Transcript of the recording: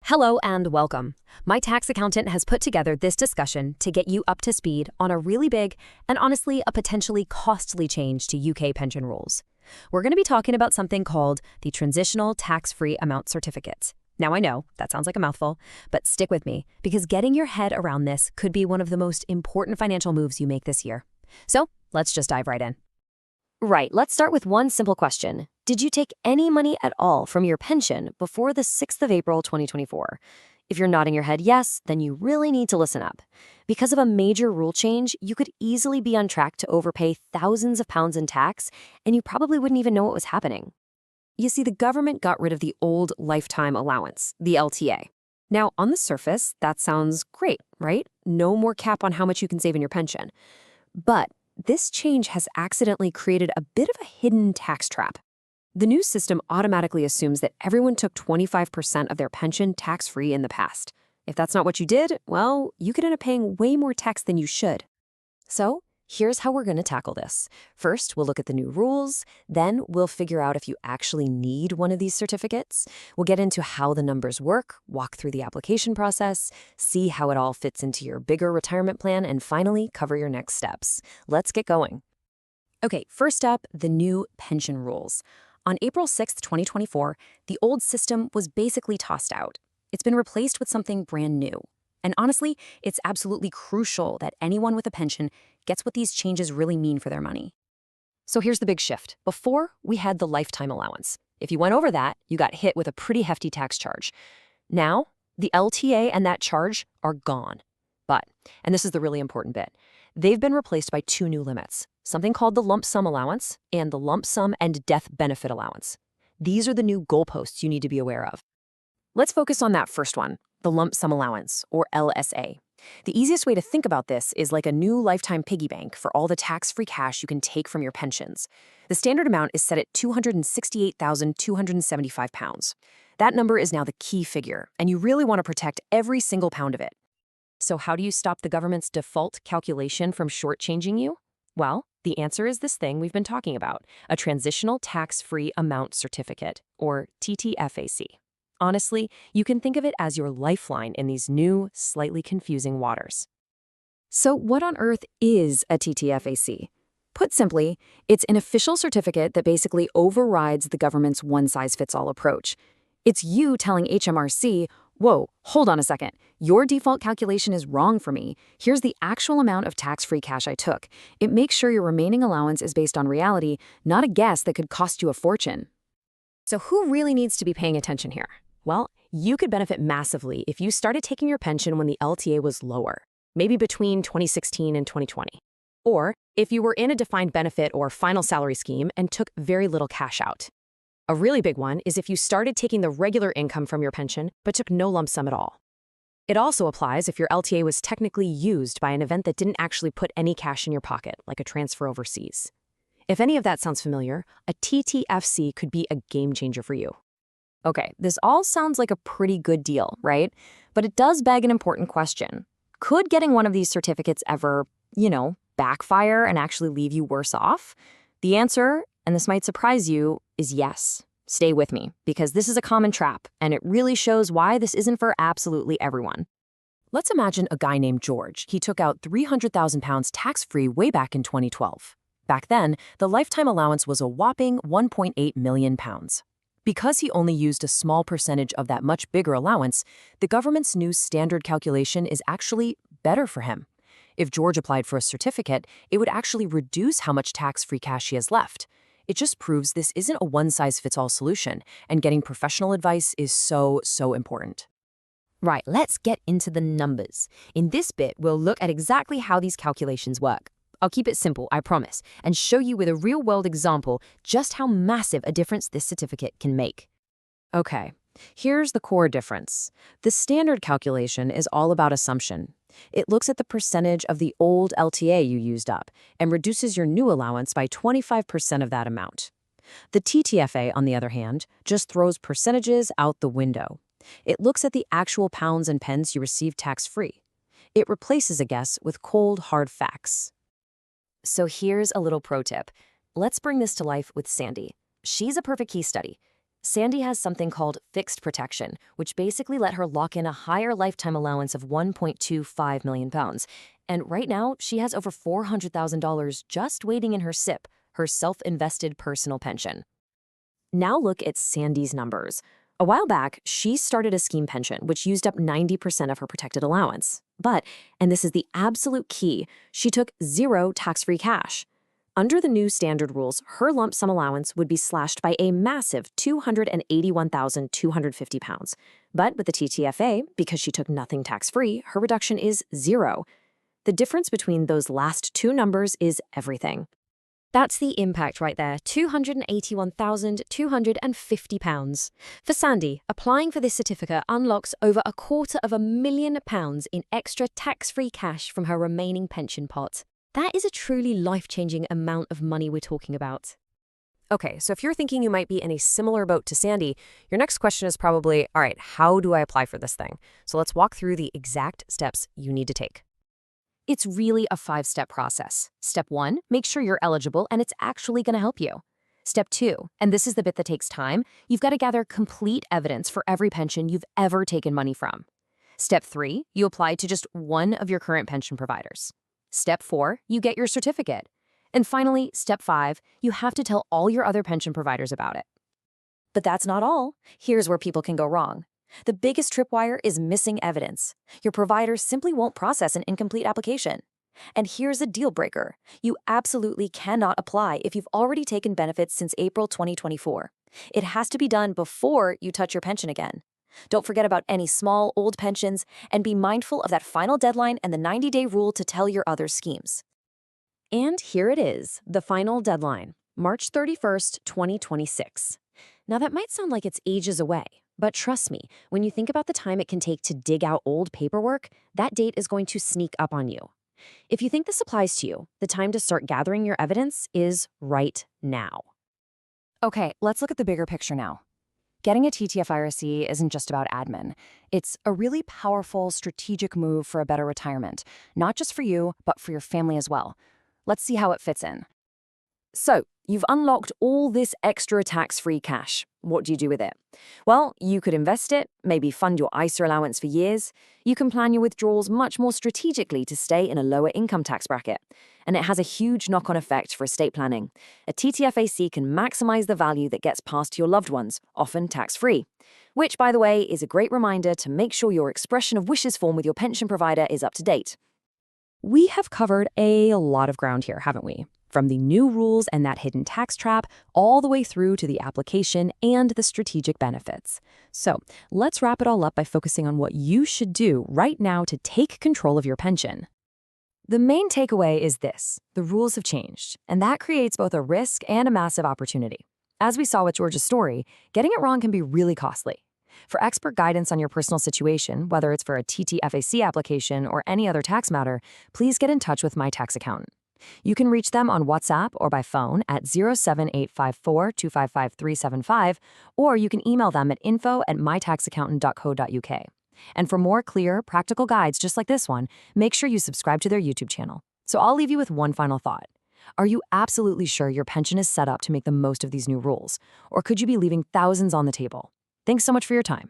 Hello and welcome. My tax accountant has put together this discussion to get you up to speed on a really big and honestly a potentially costly change to UK pension rules. We're going to be talking about something called the Transitional Tax-Free Amount Certificate. Now I know, that sounds like a mouthful, but stick with me because getting your head around this could be one of the most important financial moves you make this year. So let's just dive right in. Right, let's start with one simple question. Did you take any money at all from your pension before the 6th of April 2024? If you're nodding your head yes, then you really need to listen up. Because of a major rule change, you could easily be on track to overpay thousands of pounds in tax, and you probably wouldn't even know what was happening. You see, the government got rid of the old lifetime allowance, the LTA. Now, on the surface, that sounds great, right? No more cap on how much you can save in your pension. But this change has accidentally created a bit of a hidden tax trap. The new system automatically assumes that everyone took 25% of their pension tax-free in the past. If that's not what you did, well, you could end up paying way more tax than you should. So, here's how we're going to tackle this. First, we'll look at the new rules. Then, we'll figure out if you actually need one of these certificates. We'll get into how the numbers work, walk through the application process, see how it all fits into your bigger retirement plan, and finally, cover your next steps. Let's get going. Okay, first up, the new pension rules. On April 6, 2024, the old system was basically tossed out. It's been replaced with something brand new. And honestly, it's absolutely crucial that anyone with a pension gets what these changes really mean for their money. So here's the big shift. Before, we had the lifetime allowance. If you went over that, you got hit with a pretty hefty tax charge. Now, the LTA and that charge are gone. But, and this is the really important bit, they've been replaced by two new limits, something called the lump sum allowance and the lump sum and death benefit allowance. These are the new goalposts you need to be aware of. Let's focus on that first one, the lump sum allowance, or LSA. The easiest way to think about this is like a new lifetime piggy bank for all the tax-free cash you can take from your pensions. The standard amount is set at £268,275. That number is now the key figure, and you really want to protect every single pound of it. So how do you stop the government's default calculation from shortchanging you? Well, the answer is this thing we've been talking about, a Transitional Tax-Free Amount Certificate, or TTFAC. Honestly, you can think of it as your lifeline in these new, slightly confusing waters. So what on earth is a TTFAC? Put simply, it's an official certificate that basically overrides the government's one-size-fits-all approach. It's you telling HMRC, whoa, hold on a second, your default calculation is wrong for me. Here's the actual amount of tax-free cash I took. It makes sure your remaining allowance is based on reality, not a guess that could cost you a fortune. So who really needs to be paying attention here? Well, you could benefit massively if you started taking your pension when the LTA was lower, maybe between 2016 and 2020. Or if you were in a defined benefit or final salary scheme and took very little cash out. A really big one is if you started taking the regular income from your pension but took no lump sum at all. It also applies if your LTA was technically used by an event that didn't actually put any cash in your pocket, like a transfer overseas. If any of that sounds familiar, a TTFC could be a game changer for you. Okay, this all sounds like a pretty good deal, right? But it does beg an important question. Could getting one of these certificates ever, backfire and actually leave you worse off? The answer, and this might surprise you, is yes. Stay with me, because this is a common trap, and it really shows why this isn't for absolutely everyone. Let's imagine a guy named George. He took out £300,000 tax-free way back in 2012. Back then, the lifetime allowance was a whopping £1.8 million. Because he only used a small percentage of that much bigger allowance, the government's new standard calculation is actually better for him. If George applied for a certificate, it would actually reduce how much tax-free cash he has left. It just proves this isn't a one-size-fits-all solution, and getting professional advice is so important. Right, let's get into the numbers. In this bit, we'll look at exactly how these calculations work. I'll keep it simple, I promise, and show you with a real-world example just how massive a difference this certificate can make. Okay, here's the core difference. The standard calculation is all about assumption. It looks at the percentage of the old LTA you used up and reduces your new allowance by 25% of that amount. The TTFA, on the other hand, just throws percentages out the window. It looks at the actual pounds and pence you received tax-free. It replaces a guess with cold, hard facts. So here's a little pro tip. Let's bring this to life with Sandy. She's a perfect case study. Sandy has something called fixed protection, which basically let her lock in a higher lifetime allowance of £1.25 million. And right now, she has over $400,000 just waiting in her SIP, her self-invested personal pension. Now look at Sandy's numbers. A while back, she started a scheme pension, which used up 90% of her protected allowance. But, and this is the absolute key, she took zero tax-free cash. Under the new standard rules, her lump sum allowance would be slashed by a massive £281,250. But with the TTFA, because she took nothing tax-free, her reduction is zero. The difference between those last two numbers is everything. That's the impact right there, £281,250. For Sandy, applying for this certificate unlocks over £250,000 in extra tax-free cash from her remaining pension pot. That is a truly life-changing amount of money we're talking about. Okay, so if you're thinking you might be in a similar boat to Sandy, your next question is probably, all right, how do I apply for this thing? So let's walk through the exact steps you need to take. It's really a 5-step process. Step 1, make sure you're eligible and it's actually going to help you. Step 2, and this is the bit that takes time, you've got to gather complete evidence for every pension you've ever taken money from. Step 3, you apply to just one of your current pension providers. Step 4, you get your certificate. And finally, Step 5, you have to tell all your other pension providers about it. But that's not all. Here's where people can go wrong. The biggest tripwire is missing evidence. Your provider simply won't process an incomplete application. And here's a deal breaker. You absolutely cannot apply if you've already taken benefits since April 2024. It has to be done before you touch your pension again. Don't forget about any small, old pensions, and be mindful of that final deadline and the 90-day rule to tell your other schemes. And here it is, the final deadline, March 31st, 2026. Now that might sound like it's ages away, but trust me, when you think about the time it can take to dig out old paperwork, that date is going to sneak up on you. If you think this applies to you, the time to start gathering your evidence is right now. Okay, let's look at the bigger picture now. Getting a TTFAC isn't just about admin. It's a really powerful, strategic move for a better retirement, not just for you, but for your family as well. Let's see how it fits in. So, you've unlocked all this extra tax-free cash. What do you do with it? Well, you could invest it, maybe fund your ISA allowance for years. You can plan your withdrawals much more strategically to stay in a lower income tax bracket. And it has a huge knock-on effect for estate planning. A TTFAC can maximize the value that gets passed to your loved ones, often tax-free. Which, by the way, is a great reminder to make sure your expression of wishes form with your pension provider is up to date. We have covered a lot of ground here, haven't we? From the new rules and that hidden tax trap, all the way through to the application and the strategic benefits. So let's wrap it all up by focusing on what you should do right now to take control of your pension. The main takeaway is this: the rules have changed, and that creates both a risk and a massive opportunity. As we saw with George's story, getting it wrong can be really costly. For expert guidance on your personal situation, whether it's for a TTFAC application or any other tax matter, please get in touch with my tax accountant. You can reach them on WhatsApp or by phone at 07854-255-375, or you can email them at info@mytaxaccountant.co.uk. And for more clear, practical guides just like this one, make sure you subscribe to their YouTube channel. So I'll leave you with one final thought. Are you absolutely sure your pension is set up to make the most of these new rules? Or could you be leaving thousands on the table? Thanks so much for your time.